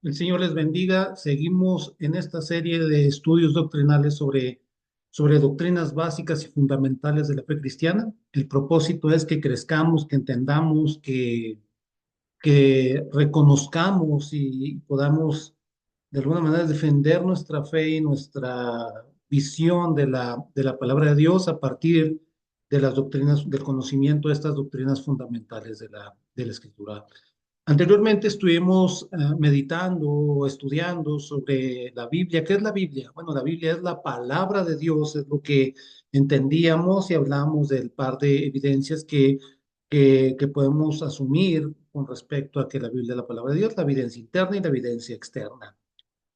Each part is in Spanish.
El Señor les bendiga. Seguimos en esta serie de estudios doctrinales sobre doctrinas básicas y fundamentales de la fe cristiana. El propósito es que crezcamos, que entendamos, que reconozcamos y podamos de alguna manera defender nuestra fe y nuestra visión de la palabra de Dios a partir de las doctrinas, del conocimiento de estas doctrinas fundamentales de la Escritura. Anteriormente estuvimos meditando o estudiando sobre la Biblia. ¿Qué es la Biblia? Bueno, la Biblia es la palabra de Dios, es lo que entendíamos y hablamos del par de evidencias que podemos asumir con respecto a que la Biblia es la palabra de Dios, la evidencia interna y la evidencia externa.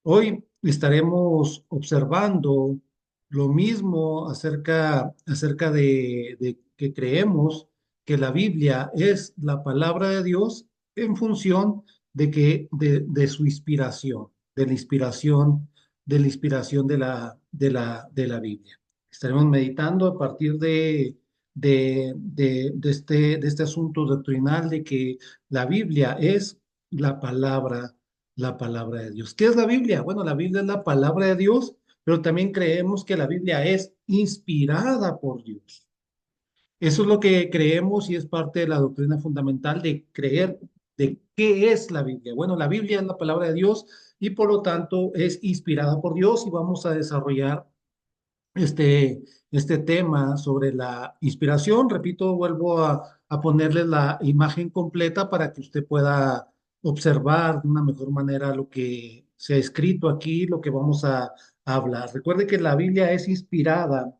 Hoy estaremos observando lo mismo acerca de que creemos que la Biblia es la palabra de Dios en función de su inspiración, de la inspiración, de la Biblia. Estaremos meditando a partir de este asunto doctrinal de que la Biblia es la palabra la palabra de Dios. ¿Qué es la Biblia? Bueno, la Biblia es la palabra de Dios, pero también creemos que la Biblia es inspirada por Dios. Eso es lo que creemos y es parte de la doctrina fundamental de creer de qué es la Biblia. Bueno, la Biblia es la palabra de Dios y por lo tanto es inspirada por Dios y vamos a desarrollar este, este tema sobre la inspiración. Repito, vuelvo a ponerle la imagen completa para que usted pueda observar de una mejor manera lo que se ha escrito aquí, lo que vamos a hablar. Recuerde que la Biblia es inspirada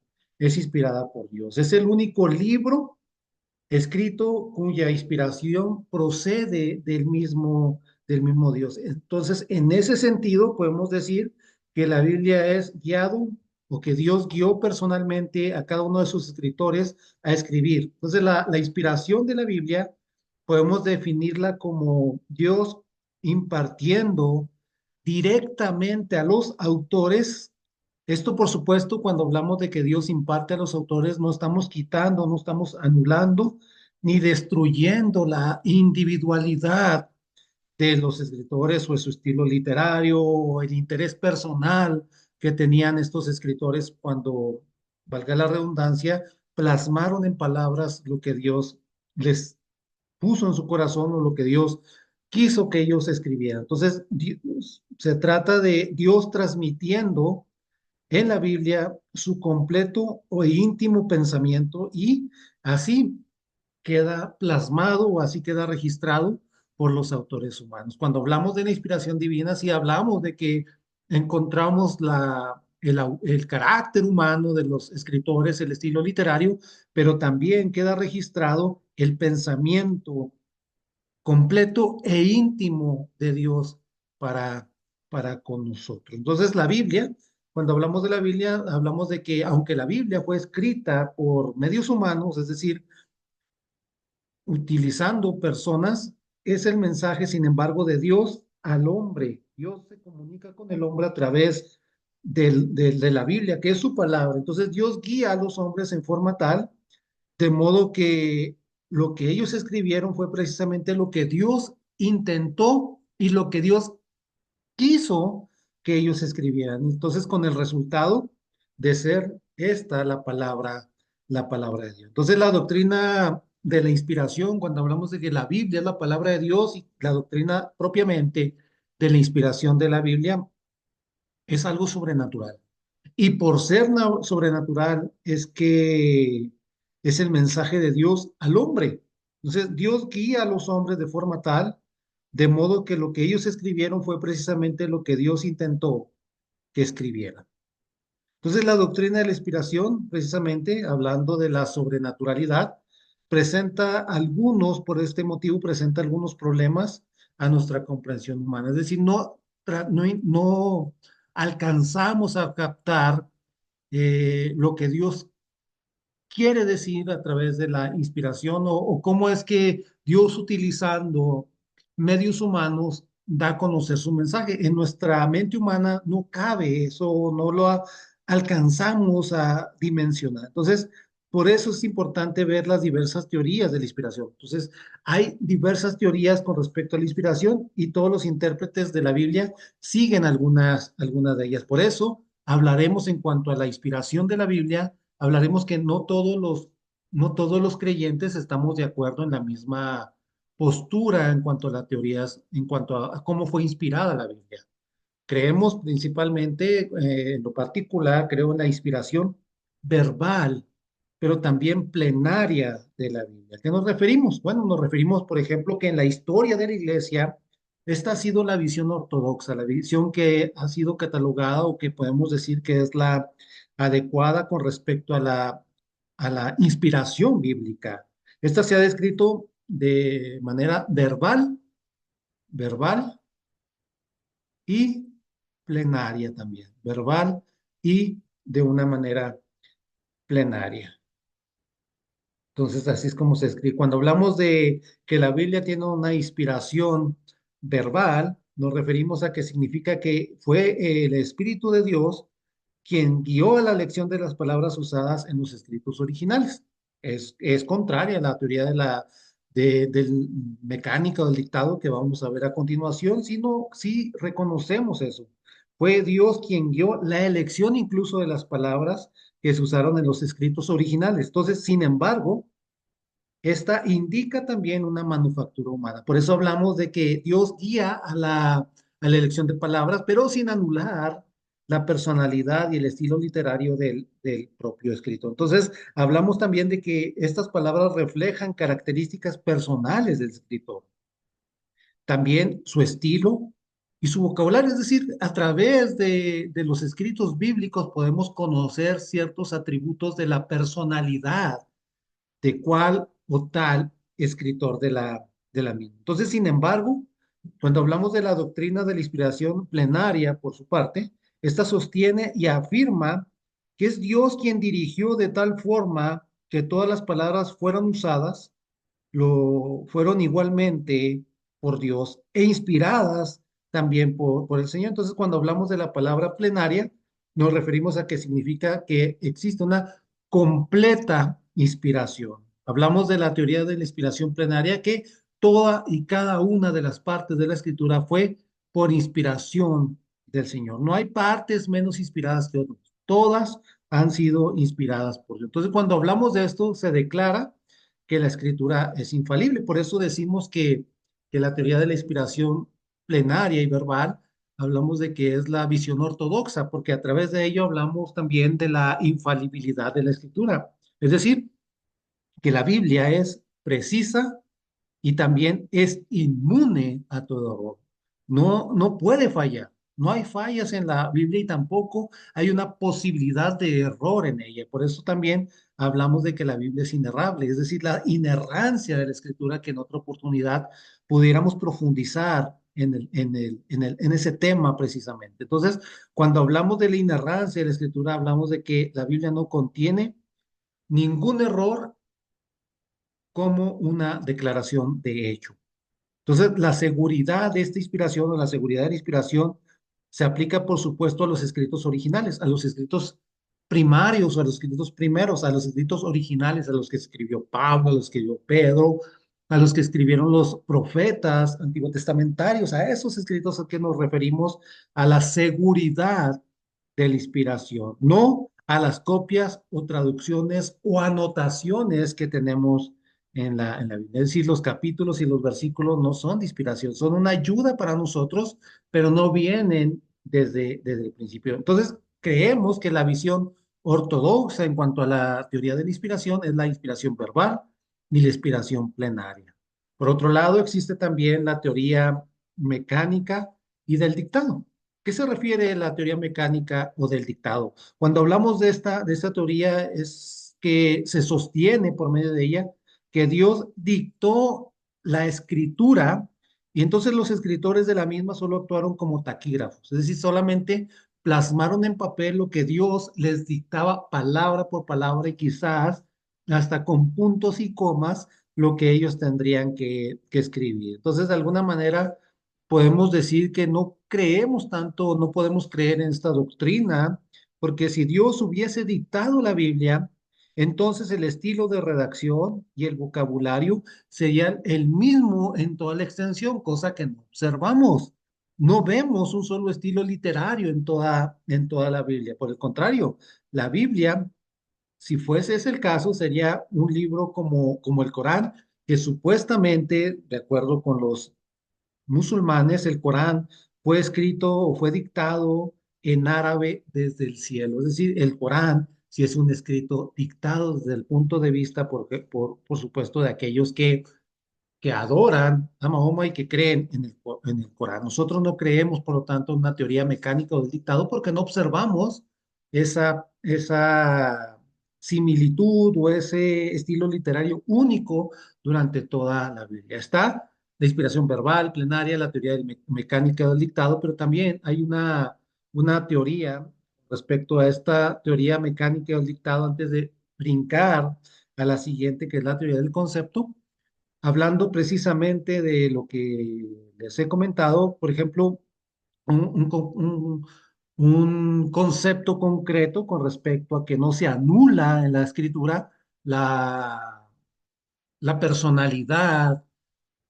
por Dios. Es el único libro escrito cuya inspiración procede del mismo Dios. Entonces, en ese sentido, podemos decir que la Biblia es guiado o que Dios guió personalmente a cada uno de sus escritores a escribir. Entonces, la inspiración de la Biblia podemos definirla como Dios impartiendo directamente a los autores. Esto, por supuesto, cuando hablamos de que Dios imparte a los autores, no estamos quitando, no estamos anulando ni destruyendo la individualidad de los escritores o de su estilo literario o el interés personal que tenían estos escritores cuando, valga la redundancia, plasmaron en palabras lo que Dios les puso en su corazón o lo que Dios quiso que ellos escribieran. Entonces, se trata de Dios transmitiendo en la Biblia su completo o íntimo pensamiento y así queda plasmado o así queda registrado por los autores humanos. Cuando hablamos de la inspiración divina, sí hablamos de que encontramos el carácter humano de los escritores, el estilo literario, pero también queda registrado el pensamiento completo e íntimo de Dios para, para con nosotros. Entonces, la Biblia, cuando hablamos de la Biblia, hablamos de que aunque la Biblia fue escrita por medios humanos, es decir, utilizando personas, es el mensaje, sin embargo, de Dios al hombre. Dios se comunica con el hombre a través de la Biblia, que es su palabra. Entonces, Dios guía a los hombres en forma tal, de modo que lo que ellos escribieron fue precisamente lo que Dios intentó y lo que Dios quiso que ellos escribieran. Entonces, con el resultado de ser esta la palabra de Dios. Entonces, la doctrina de la inspiración, cuando hablamos de que la Biblia es la palabra de Dios y la doctrina propiamente de la inspiración de la Biblia es algo sobrenatural. Y por ser sobrenatural es que es el mensaje de Dios al hombre. Entonces, Dios guía a los hombres de forma tal, de modo que lo que ellos escribieron fue precisamente lo que Dios intentó que escribieran. Entonces, la doctrina de la inspiración, precisamente hablando de la sobrenaturalidad, por este motivo, presenta algunos problemas a nuestra comprensión humana. Es decir, no alcanzamos a captar lo que Dios quiere decir a través de la inspiración o cómo es que Dios utilizando medios humanos da a conocer su mensaje. En nuestra mente humana no cabe eso, no lo alcanzamos a dimensionar. Entonces, Por eso es importante ver las diversas teorías de la inspiración. Entonces, hay diversas teorías con respecto a la inspiración y todos los intérpretes de la Biblia siguen algunas de ellas. Por eso, hablaremos en cuanto a la inspiración de la Biblia, hablaremos que no todos los creyentes estamos de acuerdo en la misma postura en cuanto a las teorías, en cuanto a cómo fue inspirada la Biblia. Creemos principalmente, en lo particular, creo en la inspiración verbal, pero también plenaria de la Biblia. ¿A qué nos referimos? Bueno, nos referimos, por ejemplo, que en la historia de la iglesia, esta ha sido la visión ortodoxa, la visión que ha sido catalogada o que podemos decir que es la adecuada con respecto a la inspiración bíblica. Esta se ha descrito de manera verbal y plenaria también, verbal y de una manera plenaria. Entonces, así es como se escribe. Cuando hablamos de que la Biblia tiene una inspiración verbal, nos referimos a que significa que fue el Espíritu de Dios quien guió a la lección de las palabras usadas en los escritos originales. Es contraria a la teoría del mecánica o del dictado que vamos a ver a continuación, sino sí reconocemos eso. Fue Dios quien guió la elección incluso de las palabras que se usaron en los escritos originales. Entonces, sin embargo, esta indica también una manufactura humana. Por eso hablamos de que Dios guía a la elección de palabras, pero sin anular la personalidad y el estilo literario del propio escrito. Entonces, hablamos también de que estas palabras reflejan características personales del escritor, también su estilo y su vocabulario. Es decir, a través de los escritos bíblicos podemos conocer ciertos atributos de la personalidad de cuál o tal escritor de la misma. Entonces, sin embargo, cuando hablamos de la doctrina de la inspiración plenaria, por su parte, esta sostiene y afirma que es Dios quien dirigió de tal forma que todas las palabras fueron usadas, fueron igualmente por Dios e inspiradas también por el Señor. Entonces, cuando hablamos de la palabra plenaria, nos referimos a que significa que existe una completa inspiración. Hablamos de la teoría de la inspiración plenaria, que toda y cada una de las partes de la escritura fue por inspiración del Señor. No hay partes menos inspiradas que otras. Todas han sido inspiradas por Dios. Entonces, cuando hablamos de esto, se declara que la escritura es infalible. Por eso decimos que la teoría de la inspiración plenaria y verbal, hablamos de que es la visión ortodoxa, porque a través de ello hablamos también de la infalibilidad de la escritura. Es decir, que la Biblia es precisa y también es inmune a todo error. No puede fallar. No hay fallas en la Biblia y tampoco hay una posibilidad de error en ella. Por eso también hablamos de que la Biblia es inerrable, es decir, la inerrancia de la Escritura, que en otra oportunidad pudiéramos profundizar en ese tema precisamente. Entonces, cuando hablamos de la inerrancia de la Escritura, hablamos de que la Biblia no contiene ningún error como una declaración de hecho. Entonces, la seguridad de esta inspiración o la seguridad de la inspiración se aplica, por supuesto, a los escritos originales, a los escritos primarios, a los escritos primeros, a los escritos originales, a los que escribió Pablo, a los que escribió Pedro, a los que escribieron los profetas antiguotestamentarios, a esos escritos a que nos referimos, a la seguridad de la inspiración, no a las copias o traducciones o anotaciones que tenemos en la Biblia. Es decir, los capítulos y los versículos no son de inspiración, son una ayuda para nosotros, pero no vienen desde el principio. Entonces, creemos que la visión ortodoxa en cuanto a la teoría de la inspiración es la inspiración verbal y la inspiración plenaria. Por otro lado, existe también la teoría mecánica y del dictado. ¿Qué se refiere a la teoría mecánica o del dictado? Cuando hablamos de esta teoría es que se sostiene por medio de ella que Dios dictó la escritura y entonces los escritores de la misma solo actuaron como taquígrafos, es decir, solamente plasmaron en papel lo que Dios les dictaba palabra por palabra y quizás hasta con puntos y comas lo que ellos tendrían que escribir. Entonces, de alguna manera, podemos decir que no creemos tanto, no podemos creer en esta doctrina, porque si Dios hubiese dictado la Biblia, Entonces el estilo de redacción y el vocabulario serían el mismo en toda la extensión, cosa que no observamos. No vemos un solo estilo literario en toda la Biblia. Por el contrario, la Biblia, si fuese ese el caso, sería un libro como el Corán, que supuestamente, de acuerdo con los musulmanes, el Corán fue escrito o fue dictado en árabe desde el cielo. Es decir, el Corán si es un escrito dictado desde el punto de vista, por supuesto, de aquellos que adoran a Mahoma y que creen en el Corán. Nosotros no creemos, por lo tanto, en una teoría mecánica del dictado porque no observamos esa similitud o ese estilo literario único durante toda la Biblia. Está la inspiración verbal, plenaria, la teoría mecánica del dictado, pero también hay una teoría respecto a esta teoría mecánica del dictado antes de brincar a la siguiente, que es la teoría del concepto, hablando precisamente de lo que les he comentado, por ejemplo, un concepto concreto con respecto a que no se anula en la escritura la, la personalidad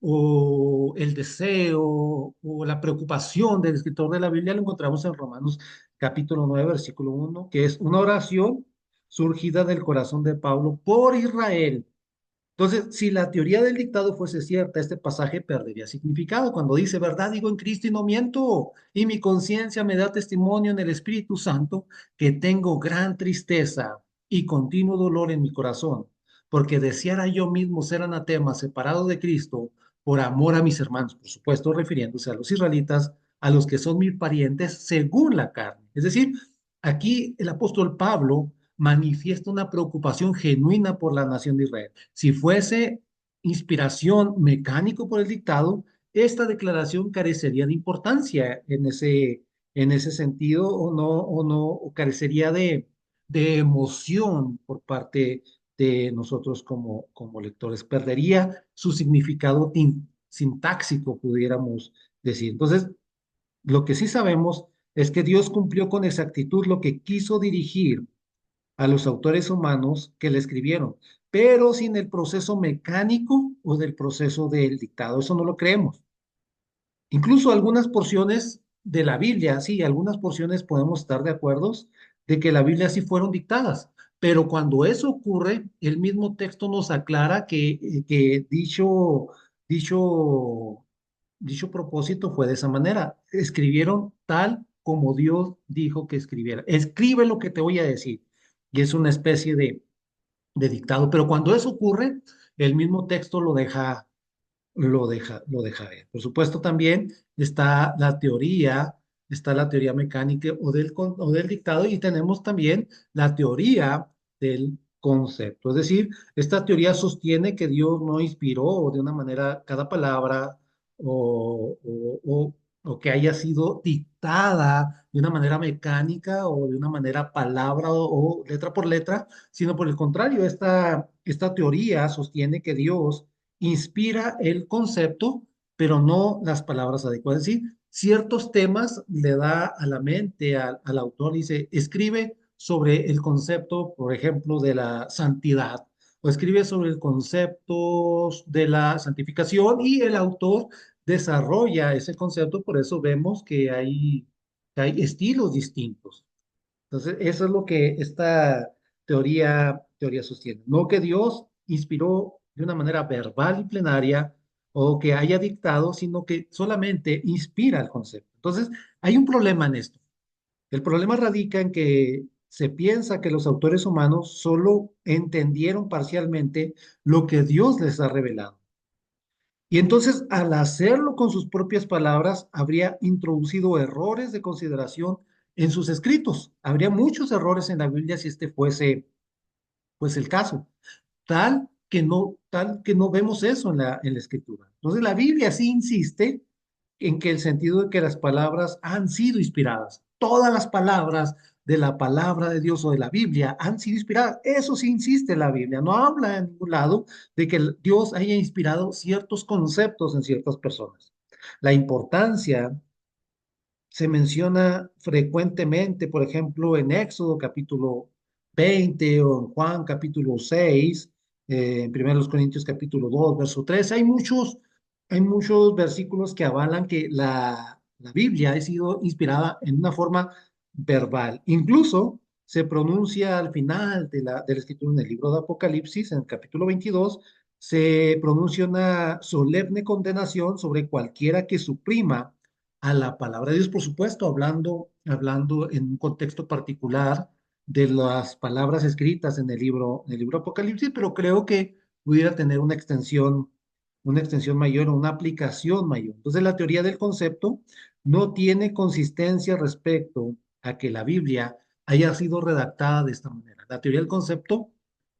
o el deseo o la preocupación del escritor de la Biblia. Lo encontramos en Romanos capítulo 9 versículo 1, que es una oración surgida del corazón de Pablo por Israel. Entonces, si la teoría del dictado fuese cierta, este pasaje perdería significado. Cuando dice, verdad digo en Cristo y no miento, y mi conciencia me da testimonio en el Espíritu Santo que tengo gran tristeza y continuo dolor en mi corazón, porque deseara yo mismo ser anatema, separado de Cristo, por amor a mis hermanos, por supuesto, refiriéndose a los israelitas, a los que son mis parientes según la carne. Es decir, aquí el apóstol Pablo manifiesta una preocupación genuina por la nación de Israel. Si fuese inspiración mecánico por el dictado, esta declaración carecería de importancia en ese sentido o no, o carecería de emoción por parte de nosotros como lectores. Perdería su significado sintáxico, pudiéramos decir. Entonces, lo que sí sabemos es que Dios cumplió con exactitud lo que quiso dirigir a los autores humanos que le escribieron, pero sin el proceso mecánico o del proceso del dictado. Eso no lo creemos. Incluso algunas porciones de la Biblia, sí, algunas porciones podemos estar de acuerdo de que la Biblia sí fueron dictadas, pero cuando eso ocurre, el mismo texto nos aclara que dicho, dicho propósito fue de esa manera. Escribieron tal como Dios dijo que escribiera. Escribe lo que te voy a decir. Y es una especie de dictado, pero cuando eso ocurre, el mismo texto lo deja ver. Por supuesto, también está la teoría mecánica o del dictado y tenemos también la teoría del concepto. Es decir, esta teoría sostiene que Dios no inspiró de una manera cada palabra o que haya sido dictada de una manera mecánica o de una manera palabra o letra por letra, sino por el contrario, esta teoría sostiene que Dios inspira el concepto, pero no las palabras adecuadas. Es decir, ciertos temas le da a la mente, al autor, dice, escribe sobre el concepto, por ejemplo, de la santidad, o escribe sobre el concepto de la santificación, y el autor desarrolla ese concepto, por eso vemos que hay estilos distintos. Entonces, eso es lo que esta teoría sostiene. No que Dios inspiró de una manera verbal y plenaria o que haya dictado, sino que solamente inspira el concepto. Entonces, hay un problema en esto. El problema radica en que se piensa que los autores humanos solo entendieron parcialmente lo que Dios les ha revelado. Y entonces, al hacerlo con sus propias palabras, habría introducido errores de consideración en sus escritos. Habría muchos errores en la Biblia si este fuese, pues, el caso. Tal que no vemos eso en la escritura. Entonces, la Biblia sí insiste en que el sentido de que las palabras han sido inspiradas. Todas las palabras de la palabra de Dios o de la Biblia han sido inspiradas. Eso sí insiste la Biblia. No habla en ningún lado de que Dios haya inspirado ciertos conceptos en ciertas personas. La importancia se menciona frecuentemente, por ejemplo, en Éxodo 20 o en Juan capítulo 6, en 1 Corintios capítulo 2 verso 3. Hay muchos versículos que avalan que la Biblia ha sido inspirada en una forma verbal. Incluso se pronuncia al final de la escritura en el libro de Apocalipsis, en el capítulo 22, se pronuncia una solemne condenación sobre cualquiera que suprima a la palabra de Dios, por supuesto, hablando en un contexto particular de las palabras escritas en el libro Apocalipsis, pero creo que pudiera tener una extensión mayor o una aplicación mayor. Entonces, la teoría del concepto no tiene consistencia respecto a que la Biblia haya sido redactada de esta manera. La teoría del concepto,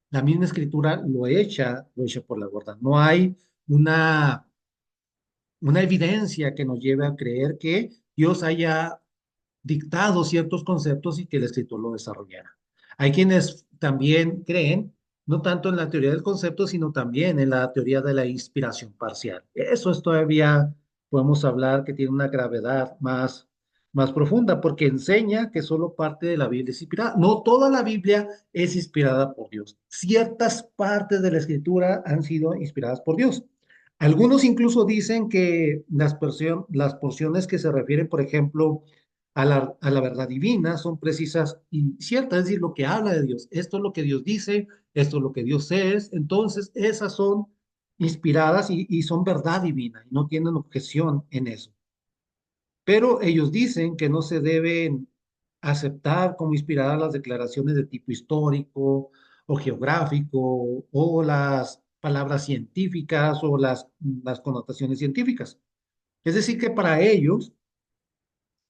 la misma escritura lo echa por la borda. No hay una, una evidencia que nos lleve a creer que Dios haya dictado ciertos conceptos y que el escritor lo desarrollara. Hay quienes también creen, no tanto en la teoría del concepto, sino también en la teoría de la inspiración parcial. Eso es todavía, podemos hablar que tiene una gravedad más profunda, porque enseña que solo parte de la Biblia es inspirada. No toda la Biblia es inspirada por Dios. Ciertas partes de la escritura han sido inspiradas por Dios. Algunos incluso dicen que las porciones que se refieren, por ejemplo, a la verdad divina son precisas y ciertas, es decir, lo que habla de Dios. Esto es lo que Dios dice, esto es lo que Dios es. Entonces, esas son inspiradas y son verdad divina y no tienen objeción en eso. Pero ellos dicen que no se deben aceptar como inspiradas las declaraciones de tipo histórico o geográfico o las palabras científicas o las connotaciones científicas. Es decir, que para ellos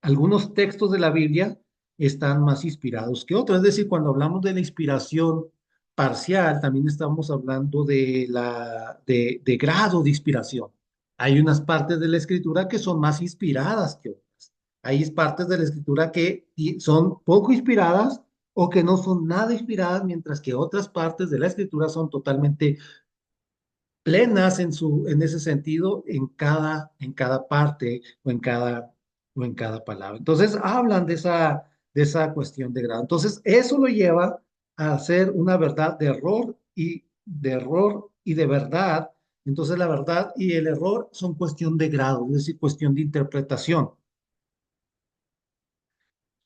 algunos textos de la Biblia están más inspirados que otros. Es decir, cuando hablamos de la inspiración parcial, también estamos hablando de grado de inspiración. Hay unas partes de la escritura que son más inspiradas que otras. Hay partes de la escritura que son poco inspiradas o que no son nada inspiradas, mientras que otras partes de la escritura son totalmente plenas en ese sentido en cada parte o en cada palabra. Entonces hablan de esa cuestión de grado. Entonces eso lo lleva a hacer una verdad de verdad. Entonces la verdad y el error son cuestión de grado, es decir, cuestión de interpretación.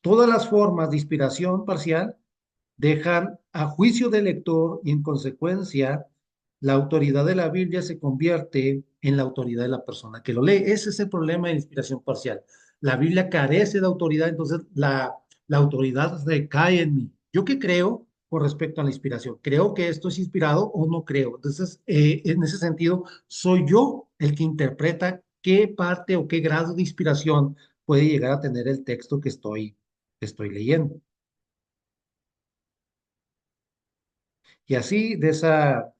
Todas las formas de inspiración parcial dejan a juicio del lector y en consecuencia la autoridad de la Biblia se convierte en la autoridad de la persona que lo lee. Ese es el problema de la inspiración parcial. La Biblia carece de autoridad, entonces la autoridad recae en mí. ¿Yo qué creo con respecto a la inspiración? ¿Creo que esto es inspirado o no creo? Entonces, en ese sentido, soy yo el que interpreta qué parte o qué grado de inspiración puede llegar a tener el texto que estoy leyendo. Y así, de esa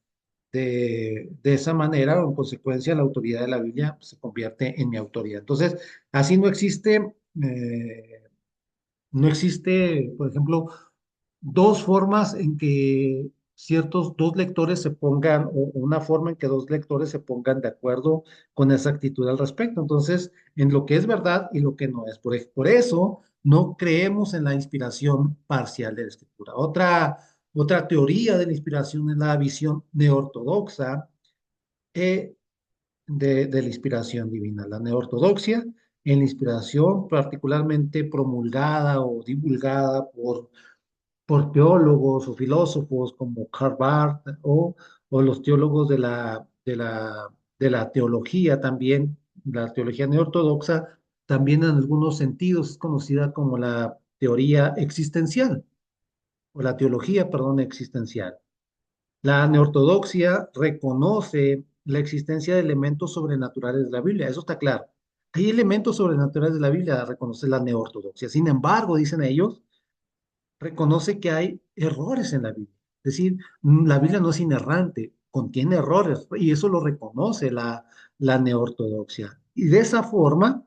manera, o en consecuencia, la autoridad de la Biblia se convierte en mi autoridad. Entonces, así no existe, por ejemplo, dos formas en que ciertos dos lectores se pongan, o una forma en que dos lectores se pongan de acuerdo con esa actitud al respecto. Entonces, en lo que es verdad y lo que no es. Por eso no creemos en la inspiración parcial de la escritura. Otra teoría de la inspiración es la visión neortodoxa eh, de la inspiración divina. La neortodoxia en la inspiración particularmente promulgada o divulgada por teólogos o filósofos como Karl Barth o los teólogos de la teología también, la teología neortodoxa, también en algunos sentidos es conocida como la teoría existencial, o la teología, perdón, existencial. La neortodoxia reconoce la existencia de elementos sobrenaturales de la Biblia, eso está claro. Hay elementos sobrenaturales de la Biblia, reconoce la neortodoxia. Sin embargo, dicen ellos, reconoce que hay errores en la Biblia. Es decir, la Biblia no es inerrante, contiene errores y eso lo reconoce la neortodoxia. Y de esa forma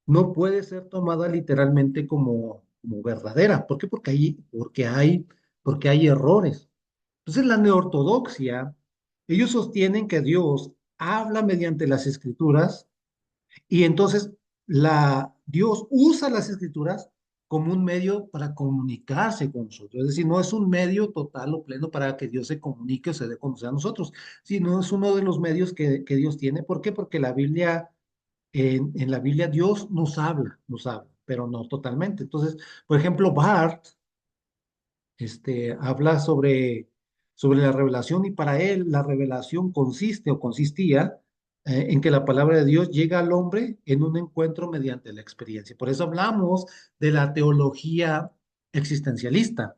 no puede ser tomada literalmente como verdadera. ¿Por qué? Porque hay errores. Entonces, la neortodoxia, ellos sostienen que Dios habla mediante las escrituras y entonces Dios usa las escrituras como un medio para comunicarse con nosotros. Es decir, no es un medio total o pleno para que Dios se comunique o se dé a conocer a nosotros, sino es uno de los medios que Dios tiene. ¿Por qué? Porque en la Biblia Dios nos habla, pero no totalmente. Entonces, por ejemplo, Barth habla sobre la revelación y para él la revelación consiste o consistía en que la palabra de Dios llega al hombre en un encuentro mediante la experiencia. Por eso hablamos de la teología existencialista,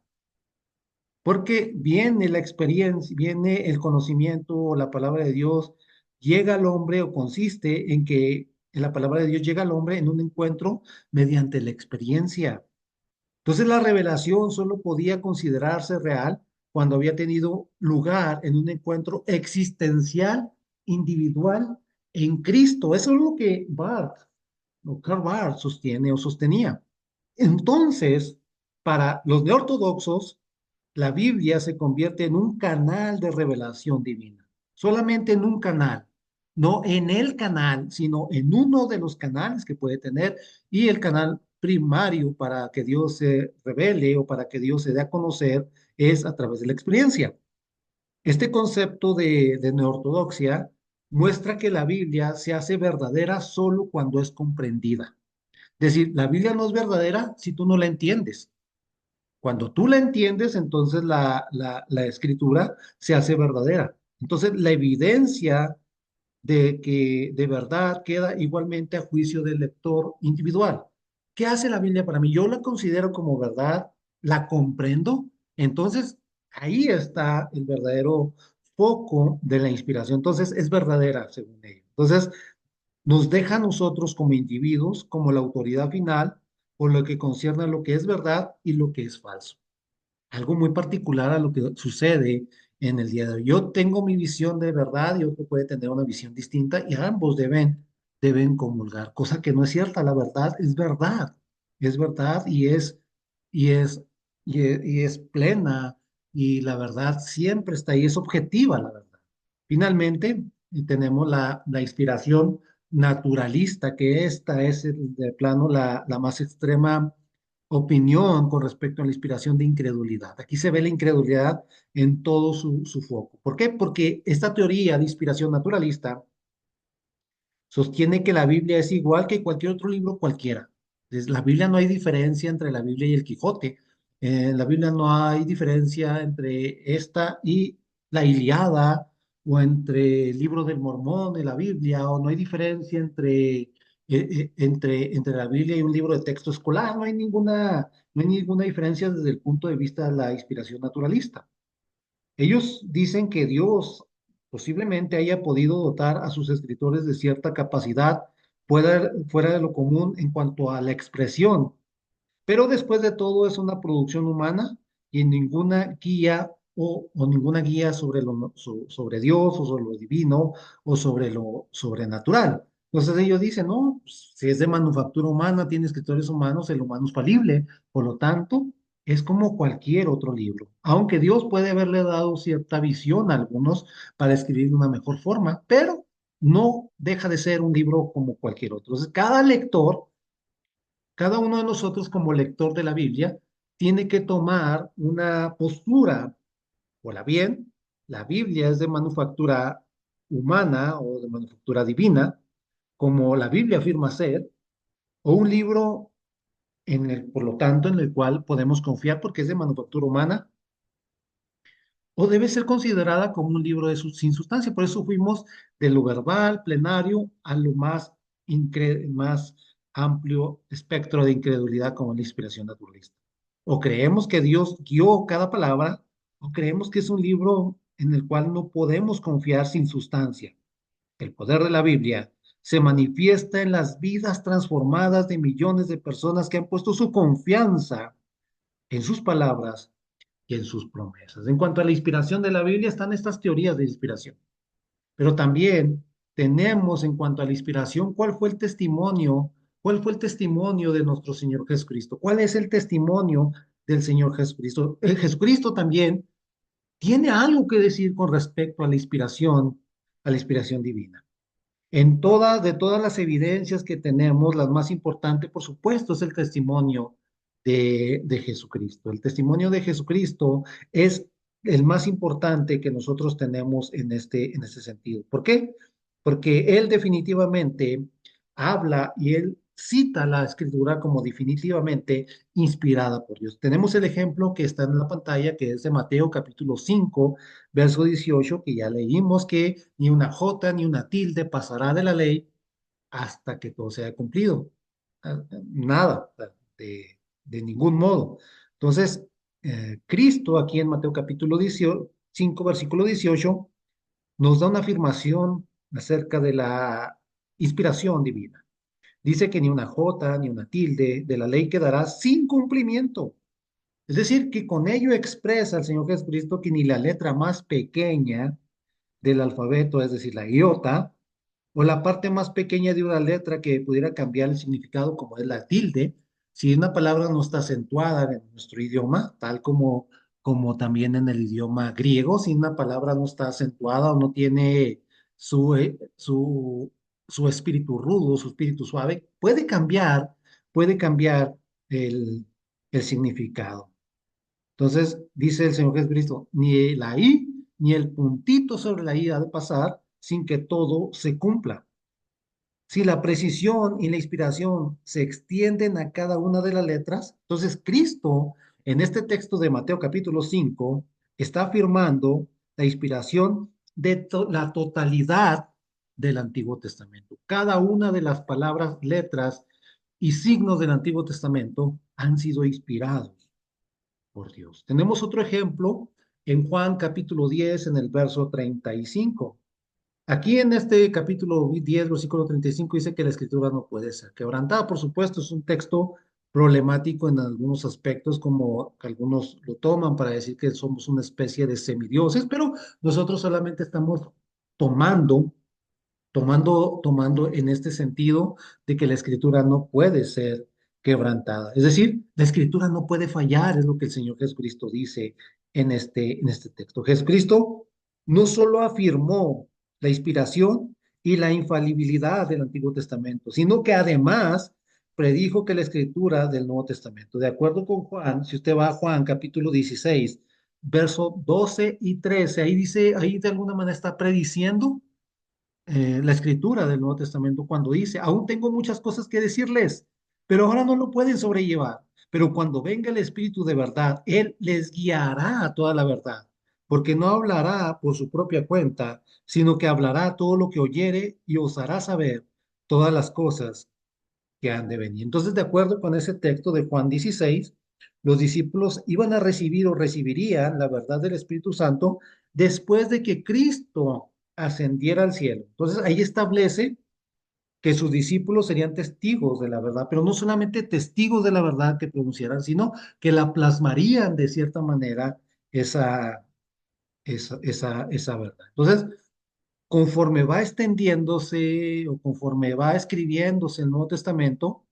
porque viene la experiencia, viene el conocimiento o la palabra de Dios llega al hombre o consiste en que la palabra de Dios llega al hombre en un encuentro mediante la experiencia. Entonces la revelación solo podía considerarse real cuando había tenido lugar en un encuentro existencial, individual, en Cristo. Eso es lo que Barth o Karl Barth sostiene o sostenía. Entonces, para los neortodoxos, la Biblia se convierte en un canal de revelación divina, solamente en un canal, no en el canal, sino en uno de los canales que puede tener y el canal primario para que Dios se revele o para que Dios se dé a conocer es a través de la experiencia. Este concepto de neortodoxia muestra que la Biblia se hace verdadera solo cuando es comprendida. Es decir, la Biblia no es verdadera si tú no la entiendes. Cuando tú la entiendes, entonces la escritura se hace verdadera. Entonces, la evidencia de que de verdad queda igualmente a juicio del lector individual. ¿Qué hace la Biblia para mí? Yo la considero como verdad, la comprendo, entonces ahí está el verdadero foco de la inspiración. Entonces, es verdadera, según ellos. Entonces, nos deja a nosotros como individuos, como la autoridad final, por lo que concierne a lo que es verdad y lo que es falso. Algo muy particular a lo que sucede en el día de hoy. Yo tengo mi visión de verdad y otro puede tener una visión distinta y ambos deben comulgar, cosa que no es cierta. La verdad es verdad y es, y es plena y la verdad siempre está ahí, es objetiva la verdad. Finalmente, y tenemos la inspiración naturalista, que esta es de plano la más extrema opinión con respecto a la inspiración de incredulidad. Aquí se ve la incredulidad en todo su foco. ¿Por qué? Porque esta teoría de inspiración naturalista sostiene que la Biblia es igual que cualquier otro libro cualquiera. En la Biblia no hay diferencia entre la Biblia y el Quijote. En la Biblia no hay diferencia entre esta y la Ilíada, o entre el libro del Mormón y la Biblia, o no hay diferencia entre la Biblia y un libro de texto escolar. No hay ninguna diferencia desde el punto de vista de la inspiración naturalista. Ellos dicen que Dios posiblemente haya podido dotar a sus escritores de cierta capacidad fuera de lo común en cuanto a la expresión, pero después de todo es una producción humana y ninguna guía o ninguna guía sobre Dios o sobre lo divino o sobre lo sobrenatural. Entonces ellos dicen, no, pues, si es de manufactura humana, tiene escritores humanos, el humano es falible, por lo tanto, es como cualquier otro libro. Aunque Dios puede haberle dado cierta visión a algunos para escribir de una mejor forma, pero no deja de ser un libro como cualquier otro. Entonces, cada uno de nosotros como lector de la Biblia tiene que tomar una postura, o la bien, la Biblia es de manufactura humana o de manufactura divina, como la Biblia afirma ser, o un libro por lo tanto, en el cual podemos confiar porque es de manufactura humana, o debe ser considerada como un libro sin sustancia. Por eso fuimos de lo verbal, plenario, a lo más amplio espectro de incredulidad como la inspiración naturalista. O creemos que Dios guió cada palabra, o creemos que es un libro en el cual no podemos confiar sin sustancia. El poder de la Biblia se manifiesta en las vidas transformadas de millones de personas que han puesto su confianza en sus palabras y en sus promesas. En cuanto a la inspiración de la Biblia, están estas teorías de inspiración, pero también tenemos en cuanto a la inspiración, cuál fue el testimonio de nuestro Señor Jesucristo, cuál es el testimonio del Señor Jesucristo. El Jesucristo también tiene algo que decir con respecto a la inspiración divina. De todas las evidencias que tenemos, la más importante, por supuesto, es el testimonio de Jesucristo. El testimonio de Jesucristo es el más importante que nosotros tenemos en este sentido. ¿Por qué? Porque él definitivamente habla y él cita la escritura como definitivamente inspirada por Dios. Tenemos el ejemplo que está en la pantalla, que es de Mateo capítulo 5, verso 18, que ya leímos que ni una jota ni una tilde pasará de la ley hasta que todo sea cumplido. Nada, de ningún modo. Entonces, Cristo aquí en Mateo capítulo 5, versículo 18, nos da una afirmación acerca de la inspiración divina. Dice que ni una jota ni una tilde de la ley quedará sin cumplimiento. Es decir, que con ello expresa el Señor Jesucristo que ni la letra más pequeña del alfabeto, es decir, la iota, o la parte más pequeña de una letra que pudiera cambiar el significado, como es la tilde, si una palabra no está acentuada en nuestro idioma, tal como también en el idioma griego, si una palabra no está acentuada o no tiene su, su espíritu rudo, su espíritu suave, puede cambiar el, el significado. Entonces, dice el Señor Jesucristo, ni la I ni el puntito sobre la I ha de pasar sin que todo se cumpla. Si la precisión y la inspiración se extienden a cada una de las letras, entonces Cristo, en este texto de Mateo capítulo 5, está afirmando la inspiración de la totalidad del Antiguo Testamento. Cada una de las palabras, letras y signos del Antiguo Testamento han sido inspirados por Dios. Tenemos otro ejemplo en Juan capítulo 10 en el verso 35. Aquí en este capítulo 10 versículo 35 dice que la escritura no puede ser quebrantada. Por supuesto, es un texto problemático en algunos aspectos, como algunos lo toman para decir que somos una especie de semidioses, pero nosotros solamente estamos tomando tomando en este sentido de que la escritura no puede ser quebrantada. Es decir, la escritura no puede fallar, es lo que el Señor Jesucristo dice en este texto. Jesucristo no solo afirmó la inspiración y la infalibilidad del Antiguo Testamento, sino que además predijo que la escritura del Nuevo Testamento, de acuerdo con Juan, si usted va a Juan capítulo 16, verso 12 y 13, ahí dice, ahí de alguna manera está prediciendo la escritura del Nuevo Testamento cuando dice, aún tengo muchas cosas que decirles, pero ahora no lo pueden sobrellevar. Pero cuando venga el Espíritu de verdad, Él les guiará a toda la verdad, porque no hablará por su propia cuenta, sino que hablará todo lo que oyere y os hará saber todas las cosas que han de venir. Entonces, de acuerdo con ese texto de Juan 16, los discípulos iban a recibir o recibirían la verdad del Espíritu Santo después de que Cristo ascendiera al cielo. Entonces, ahí establece que sus discípulos serían testigos de la verdad, pero no solamente testigos de la verdad que pronunciaran, sino que la plasmarían de cierta manera esa, esa verdad. Entonces, conforme va extendiéndose o conforme va escribiéndose el Nuevo Testamento,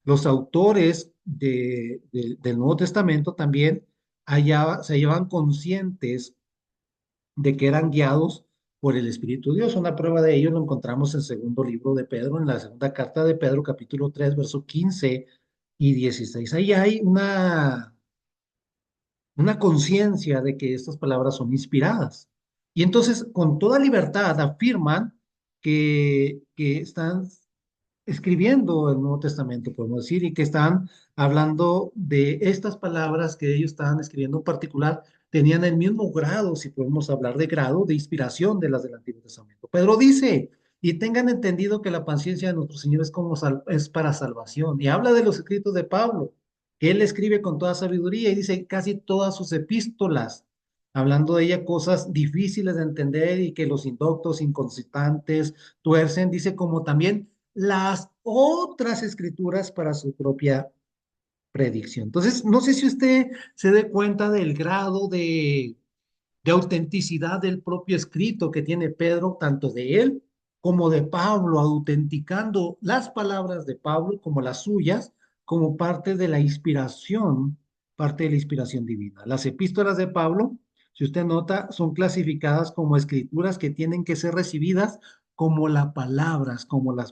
los autores del Nuevo Testamento también allá se llevan conscientes de que eran guiados por el Espíritu de Dios. Una prueba de ello lo encontramos en el segundo libro de Pedro, en la segunda carta de Pedro, capítulo 3 verso 15 y 16. Ahí hay una conciencia de que estas palabras son inspiradas. Y entonces, con toda libertad, afirman que están escribiendo el Nuevo Testamento, podemos decir, y que están hablando de estas palabras que ellos estaban escribiendo en particular, tenían el mismo grado, si podemos hablar de grado, de inspiración de las del Antiguo Testamento. Pedro dice, y tengan entendido que la paciencia de nuestro Señor es, como es para salvación. Y habla de los escritos de Pablo, que él escribe con toda sabiduría y dice casi todas sus epístolas, hablando de ella cosas difíciles de entender y que los indoctos, inconstantes, tuercen, dice como también las otras escrituras para su propia predicción. Entonces, no sé si usted se dé cuenta del grado de autenticidad del propio escrito que tiene Pedro, tanto de él como de Pablo, autenticando las palabras de Pablo como las suyas, como parte de la inspiración divina. Las epístolas de Pablo, si usted nota, son clasificadas como escrituras que tienen que ser recibidas como las palabras, como la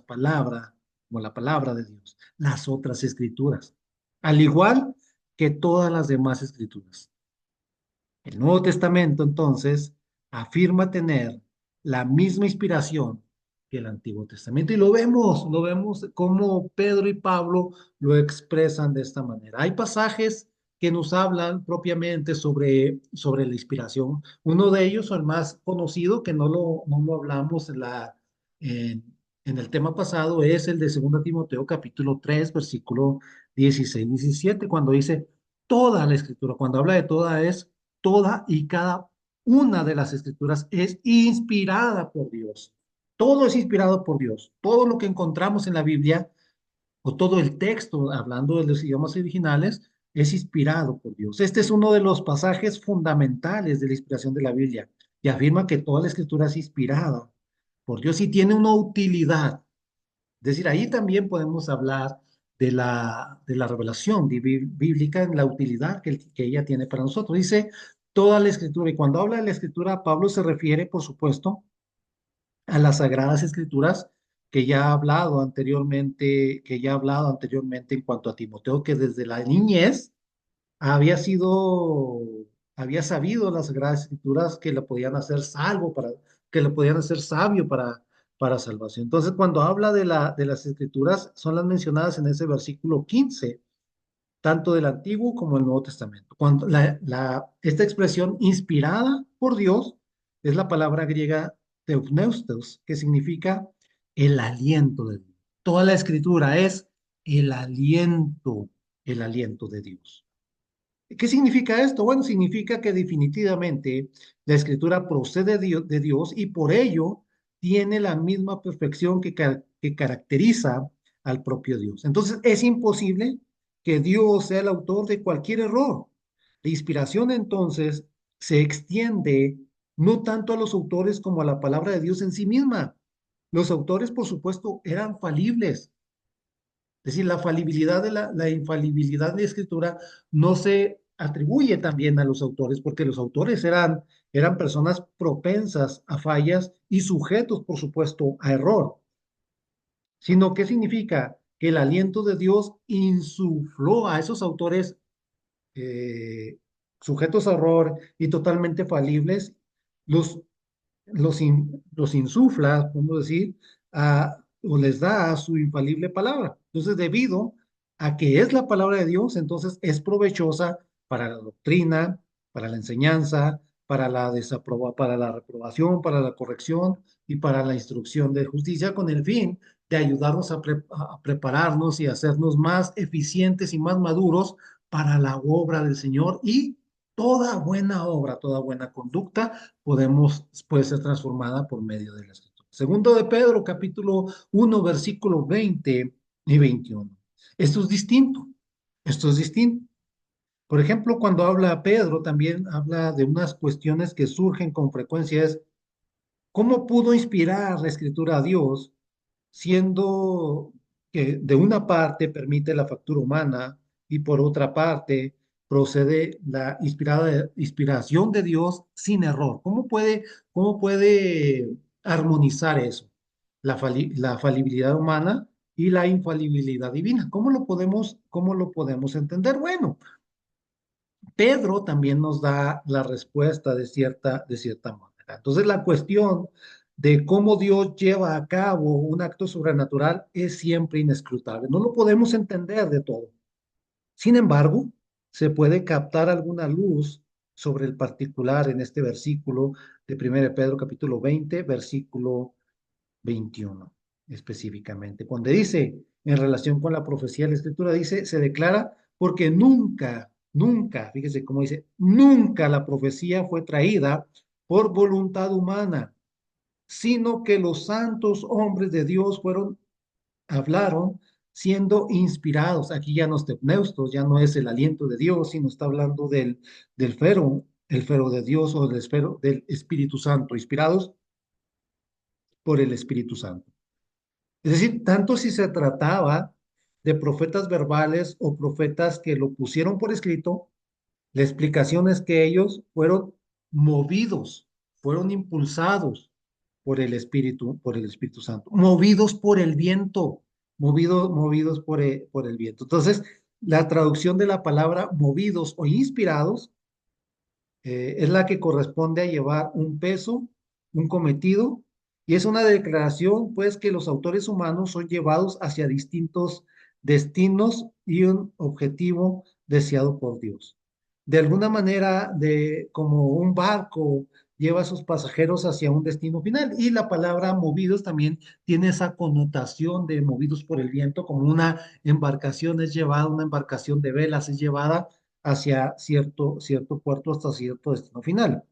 palabra de Dios, las otras escrituras. Al igual que todas las demás escrituras. El Nuevo Testamento, entonces, afirma tener la misma inspiración que el Antiguo Testamento. Y lo vemos como Pedro y Pablo lo expresan de esta manera. Hay pasajes que nos hablan propiamente sobre la inspiración. Uno de ellos, o el más conocido, que no lo hablamos en, en el tema pasado, es el de 2 Timoteo capítulo 3 versículo 16-17, cuando dice toda la escritura. Cuando habla de toda es toda y cada una de las escrituras es inspirada por Dios. Todo es inspirado por Dios. Todo lo que encontramos en la Biblia o todo el texto, hablando de los idiomas originales, es inspirado por Dios. Este es uno de los pasajes fundamentales de la inspiración de la Biblia y afirma que toda la escritura es inspirada por Dios y tiene una utilidad. Es decir, ahí también podemos hablar de la revelación bíblica en la utilidad que ella tiene para nosotros. Dice toda la escritura, y cuando habla de la escritura, Pablo se refiere, por supuesto, a las sagradas escrituras que ya ha hablado anteriormente en cuanto a Timoteo, que desde la niñez había sido, había sabido las Sagradas Escrituras que lo podían hacer que lo podían hacer sabio para salvación. Entonces, cuando habla de las Escrituras, son las mencionadas en ese versículo 15 tanto del Antiguo como del Nuevo Testamento. Cuando esta expresión inspirada por Dios es la palabra griega teopneustos, que significa el aliento de Dios. Toda la escritura es el aliento, el aliento de Dios. ¿Qué significa esto? Bueno, significa que definitivamente la escritura procede de Dios y por ello tiene la misma perfección que caracteriza al propio Dios. Entonces, es imposible que Dios sea el autor de cualquier error. La inspiración entonces se extiende no tanto a los autores como a la palabra de Dios en sí misma. Los autores, por supuesto, eran falibles, es decir, la infalibilidad de la escritura no se atribuye también a los autores, porque los autores eran personas propensas a fallas y sujetos, por supuesto, a error. Sino, ¿qué significa? Que el aliento de Dios insufló a esos autores eh, sujetos a error y totalmente falibles, los los insufla, podemos decir, o les da su infalible palabra. Entonces, debido a que es la palabra de Dios, entonces es provechosa para la doctrina, para la enseñanza, para la reprobación, para la corrección y para la instrucción de justicia, con el fin de ayudarnos a prepararnos y hacernos más eficientes y más maduros para la obra del Señor y toda buena obra, toda buena conducta puede ser transformada por medio de la escritura. Segundo de Pedro, capítulo 1, versículo 20 y 21. Esto es distinto. Esto es distinto. Por ejemplo, cuando habla Pedro, también habla de unas cuestiones que surgen con frecuencia. Es cómo pudo inspirar la escritura a Dios, siendo que de una parte permite la factura humana y por otra parte procede la inspiración de Dios sin error. ¿Cómo puede armonizar eso? La falibilidad humana y la infalibilidad divina. ¿Cómo lo podemos entender? Bueno, Pedro también nos da la respuesta de cierta manera. Entonces, la cuestión de cómo Dios lleva a cabo un acto sobrenatural es siempre inescrutable. No lo podemos entender de todo. Sin embargo, se puede captar alguna luz sobre el particular en este versículo de 1 Pedro capítulo 20, versículo 21 específicamente. Cuando dice, en relación con la profecía de la Escritura, dice, se declara porque nunca, nunca, fíjese cómo dice, nunca la profecía fue traída por voluntad humana, sino que los santos hombres de Dios hablaron siendo inspirados. Aquí ya no es tepneustos, ya no es el aliento de Dios, sino está hablando del fero, el fero de Dios o del Espíritu Santo, inspirados por el Espíritu Santo. Es decir, tanto si se trataba de profetas verbales o profetas que lo pusieron por escrito, la explicación es que ellos fueron movidos, fueron impulsados por el Espíritu Santo, movidos por el viento, movidos por el viento. Entonces, La traducción de la palabra movidos o inspirados es la que corresponde a llevar un peso, un cometido, y es una declaración, pues, que los autores humanos son llevados hacia distintos destinos y un objetivo deseado por Dios. De alguna manera, como un barco lleva a sus pasajeros hacia un destino final, y la palabra movidos también tiene esa connotación de movidos por el viento, como una embarcación es llevada, una embarcación de velas es llevada hacia cierto puerto hasta cierto destino final.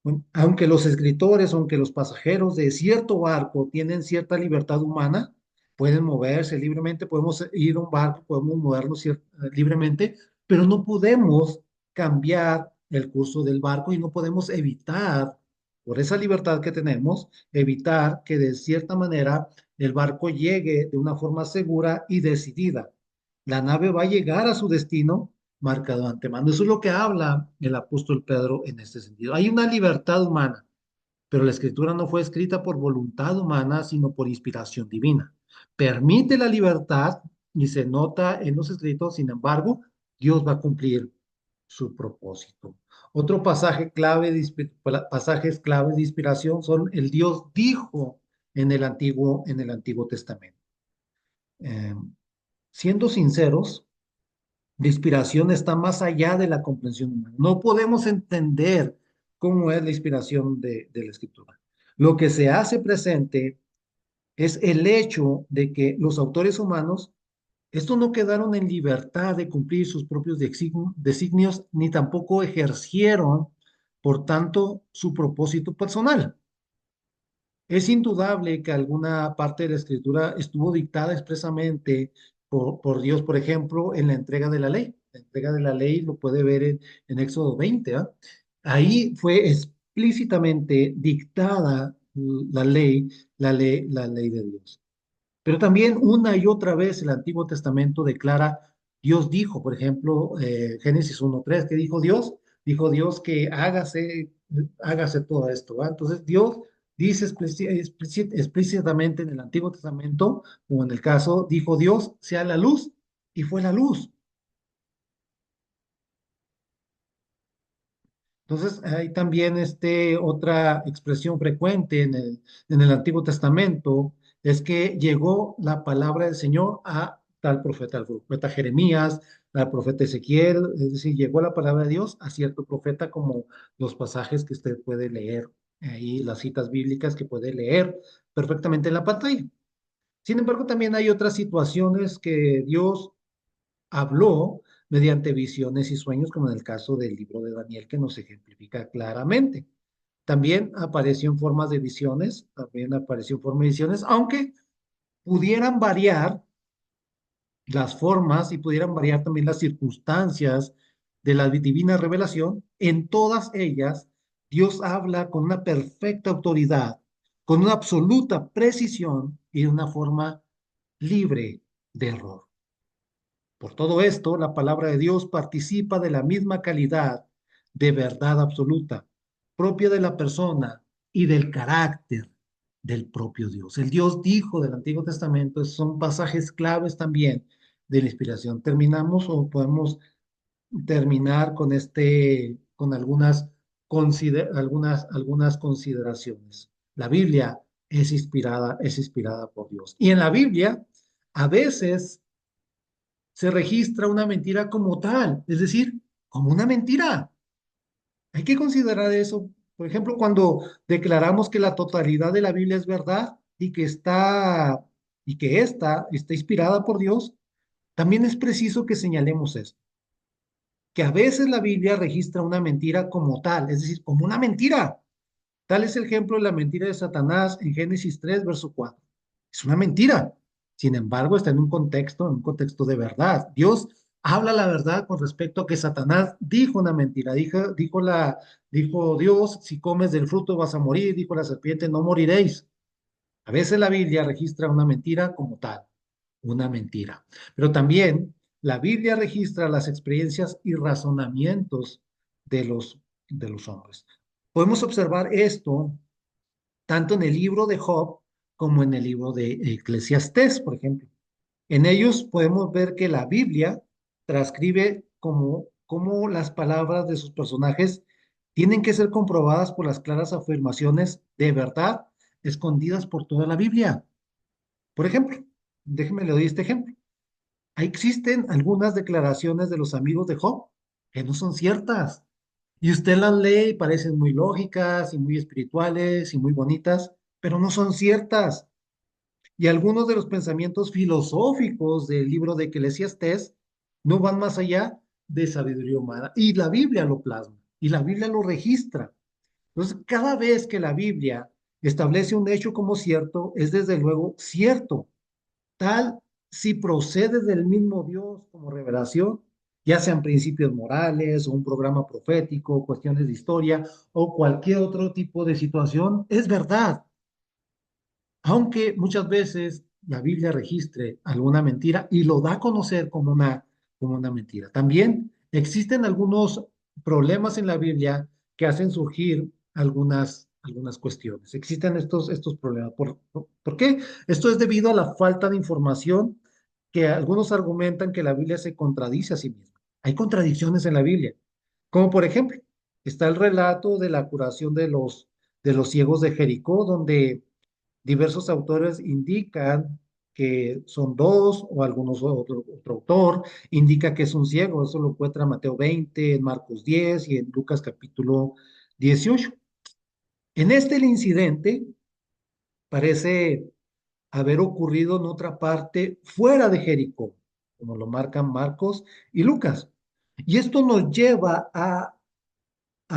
Bueno, aunque los escritores, aunque los pasajeros de cierto barco tienen cierta libertad humana, pueden moverse libremente, podemos ir a un barco, podemos movernos libremente, pero no podemos cambiar el curso del barco y no podemos evitar, por esa libertad que tenemos, evitar que de cierta manera el barco llegue de una forma segura y decidida. La nave va a llegar a su destino marcado de antemano. Eso es lo que habla el apóstol Pedro en este sentido. Hay una libertad humana, pero la escritura no fue escrita por voluntad humana, sino por inspiración divina. Permite la libertad y se nota en los escritos, sin embargo, Dios va a cumplir su propósito. Otro pasajes claves de inspiración son el Dios dijo en el Antiguo Testamento. Eh, Siendo sinceros, la inspiración está más allá de la comprensión humana. No podemos entender cómo es la inspiración de la escritura. Lo que se hace presente es el hecho de que los autores humanos, estos no quedaron en libertad de cumplir sus propios designios, ni tampoco ejercieron, por tanto, su propósito personal. Es indudable que alguna parte de la escritura estuvo dictada expresamente por Dios, por ejemplo, en la entrega de la ley. La entrega de la ley lo puede ver en Éxodo 20, ¿ah? Ahí fue explícitamente dictada la ley de Dios. Pero también una y otra vez el Antiguo Testamento declara, Dios dijo, por ejemplo, Génesis 1:3, que dijo Dios que hágase todo esto, ¿va? Entonces Dios dice explícitamente en el Antiguo Testamento, o en el caso, dijo Dios, sea la luz, y fue la luz. Entonces, hay también otra expresión frecuente en el Antiguo Testamento, es que llegó la palabra del Señor a tal profeta, al profeta Jeremías, al profeta Ezequiel, es decir, llegó la palabra de Dios a cierto profeta como los pasajes que usted puede leer ahí, las citas bíblicas que puede leer perfectamente en la pantalla. Sin embargo, también hay otras situaciones que Dios habló mediante visiones y sueños, como en el caso del libro de Daniel, que nos ejemplifica claramente. También apareció en formas de visiones, también apareció en forma de visiones, aunque pudieran variar las formas y pudieran variar también las circunstancias de la divina revelación, en todas ellas Dios habla con una perfecta autoridad, con una absoluta precisión y de una forma libre de error. Por todo esto, la palabra de Dios participa de la misma calidad de verdad absoluta, propia de la persona y del carácter del propio Dios. El Dios dijo del Antiguo Testamento son pasajes claves también de la inspiración. ¿Terminamos o podemos terminar con con algunas consideraciones? La Biblia es inspirada por Dios. Y en la Biblia, a veces se registra una mentira como tal, es decir, como una mentira. Hay que considerar eso. Por ejemplo, cuando declaramos que la totalidad de la Biblia es verdad y que esta está inspirada por Dios, también es preciso que señalemos esto, que a veces la Biblia registra una mentira como tal, es decir, como una mentira. Tal es el ejemplo de la mentira de Satanás en Génesis 3, verso 4. Es una mentira. Sin embargo, está en un contexto de verdad. Dios habla la verdad con respecto a que Satanás dijo una mentira. Dijo Dios, si comes del fruto vas a morir. Dijo la serpiente, no moriréis. A veces la Biblia registra una mentira como tal, una mentira. Pero también la Biblia registra las experiencias y razonamientos de de los hombres. Podemos observar esto tanto en el libro de Job como en el libro de Eclesiastés, por ejemplo. En ellos podemos ver que la Biblia transcribe como las palabras de sus personajes tienen que ser comprobadas por las claras afirmaciones de verdad escondidas por toda la Biblia. Por ejemplo, déjeme le doy este ejemplo. Existen algunas declaraciones de los amigos de Job que no son ciertas. Y usted las lee y parecen muy lógicas y muy espirituales y muy bonitas, pero no son ciertas. Y algunos de los pensamientos filosóficos del libro de Eclesiastés no van más allá de sabiduría humana. Y la Biblia lo plasma, y la Biblia lo registra. Entonces, cada vez que la Biblia establece un hecho como cierto, es desde luego cierto, tal si procede del mismo Dios como revelación, ya sean principios morales o un programa profético, cuestiones de historia o cualquier otro tipo de situación, es verdad. Aunque muchas veces la Biblia registre alguna mentira y lo da a conocer como una mentira. También existen algunos problemas en la Biblia que hacen surgir algunas cuestiones. Existen estos problemas. ¿Por qué? Esto es debido a la falta de información que algunos argumentan que la Biblia se contradice a sí misma. Hay contradicciones en la Biblia, como por ejemplo, está el relato de la curación de los ciegos de Jericó, donde diversos autores indican que son dos, o algunos otro autor indica que es un ciego. Eso lo encuentra en Mateo 20, en Marcos 10 y en Lucas capítulo 18. En este el incidente parece haber ocurrido en otra parte fuera de Jericó, como lo marcan Marcos y Lucas. Y esto nos lleva a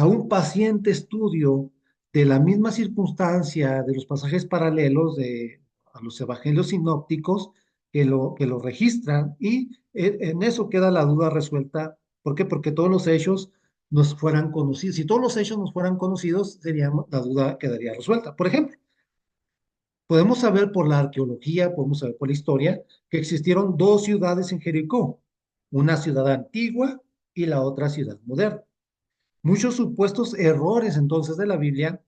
un paciente estudio de la misma circunstancia de los pasajes paralelos a los evangelios sinópticos que lo registran y en eso queda la duda resuelta. ¿Por qué? Porque todos los hechos nos fueran conocidos. Si todos los hechos nos fueran conocidos, la duda quedaría resuelta. Por ejemplo, podemos saber por la arqueología, podemos saber por la historia, que existieron dos ciudades en Jericó, una ciudad antigua y la otra ciudad moderna. Muchos supuestos errores entonces de la Biblia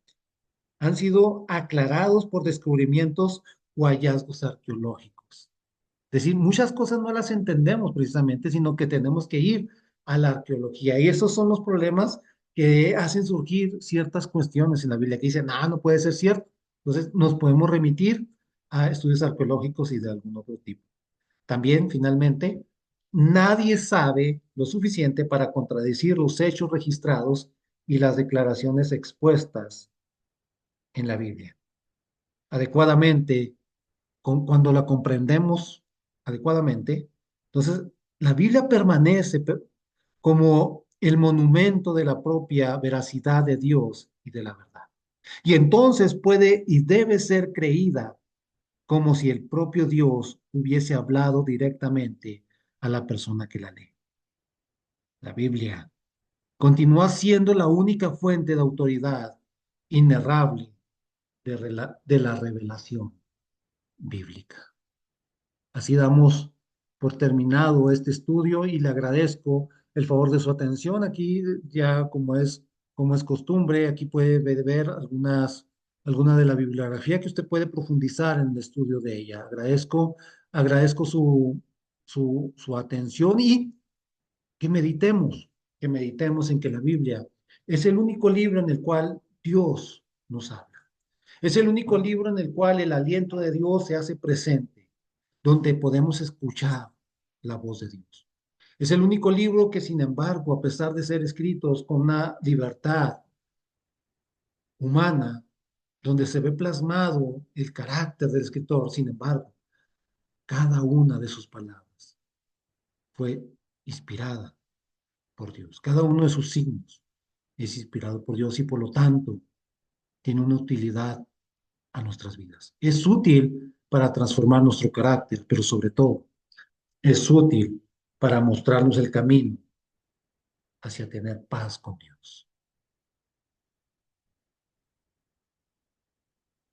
han sido aclarados por descubrimientos o hallazgos arqueológicos. Es decir, muchas cosas no las entendemos precisamente, sino que tenemos que ir a la arqueología. Y esos son los problemas que hacen surgir ciertas cuestiones en la Biblia que dicen, no puede ser cierto. Entonces nos podemos remitir a estudios arqueológicos y de algún otro tipo. También, finalmente, nadie sabe lo suficiente para contradecir los hechos registrados y las declaraciones expuestas en la Biblia. Adecuadamente, cuando la comprendemos adecuadamente, entonces la Biblia permanece como el monumento de la propia veracidad de Dios y de la verdad. Y entonces puede y debe ser creída como si el propio Dios hubiese hablado directamente a la persona que la lee. La Biblia continúa siendo la única fuente de autoridad inerrable de la revelación bíblica. Así damos por terminado este estudio y le agradezco el favor de su atención. Aquí ya como es costumbre, aquí puede ver alguna de la bibliografía que usted puede profundizar en el estudio de ella. Agradezco su atención y que meditemos en que la Biblia es el único libro en el cual Dios nos habla. Es el único libro en el cual el aliento de Dios se hace presente, donde podemos escuchar la voz de Dios. Es el único libro que, sin embargo, a pesar de ser escritos con una libertad humana, donde se ve plasmado el carácter del escritor, sin embargo, cada una de sus palabras fue inspirada por Dios. Cada uno de sus signos es inspirado por Dios y por lo tanto tiene una utilidad a nuestras vidas. Es útil para transformar nuestro carácter, pero sobre todo es útil para mostrarnos el camino hacia tener paz con Dios.